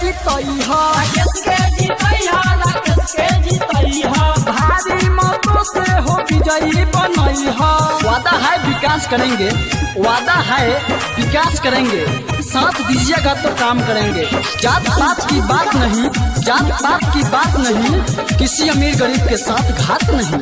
जीतई ह, राकेश के जीतई ह, राकेश के जीतई ह, भारी मतों से हो विजयी बनई ह। वादा है विकास करेंगे, वादा है विकास करेंगे, साथ दीजिएगा तो काम करेंगे। जात पात की बात नहीं, जात पात की बात नहीं, किसी अमीर गरीब के साथ घात नहीं।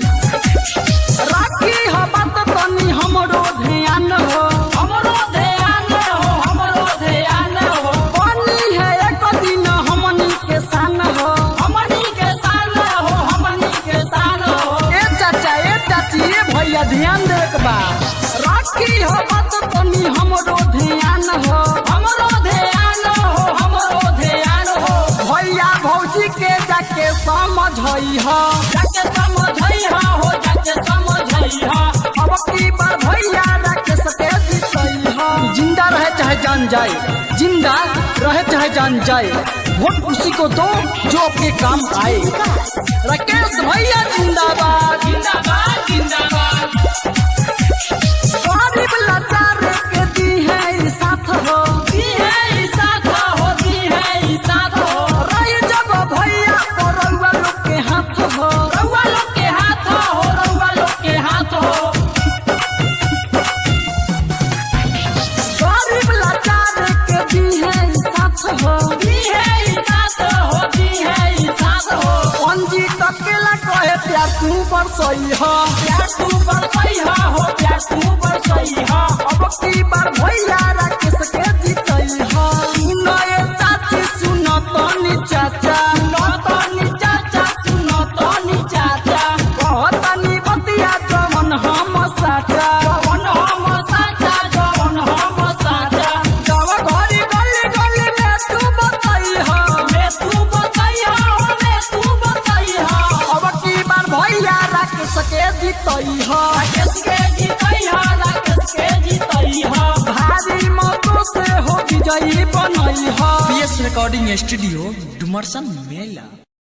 राखी हो बात तनी हमरो ध्यान हो, हमरो ध्यान हो, हमरो ध्यान हो, बनी है एक दिन हमनी के शान हो, हमनी के शान हो, हमनी के शान हो। ए चाचा ए चाची ए भैया ध्यान दे एक बार। राखी हो बात तनी हमरो ध्यान हो, हमरो ध्यान हो, हमरो ध्यान हो, भैया भौजी के जाके समझई ह, जाके समझई हो, जाके समझई हो। अब की बार भैया राकेश के जीतई ह। जिंदा रहे चाहे जान जाए, जिंदा रहे चाहे जान जाए, वोट उसी को दो जो आपके काम आए। राकेश भैया जिंदाबाद, जिंदाबाद जिंदाबाद। गरीब लाचार के दी है साथ हो, दी है साथ हो, दी है साथ हो, रही जब भैया को रउआ लोग के हाथ हो, रउआ लोग के हाथ हो, रउआ लोग के हाथ हो। गरीब लाचार के दी है साथ हो, दी है साथ हो, दी है साथ हो। पंजी तकेला कहे प्यार तू बरसई ह, प्यार तू बरसई हो, प्यार तू बरसई हो। अब की बार भैया राकेश के जीतई ह। सुनो ये चाची सुनो तनी चाचा, सुनो तनी चाचा, सुनो तनी चाचा, कहतनी बतिया जवन हम साचा। जवन हम साचा, जवन हम साचा। जब घड़ी गली गली में तू बतई ह, मैं तू बताई हो, मैं तू बताई हो। अब की बार भैया राकेश के जीतई ह, राकेश के जीतई हो, राकेश के जीतई हो, भारी मतों से हो विजयी बनई ह। PS रिकॉर्डिंग स्टूडियो डुमरसन मेला।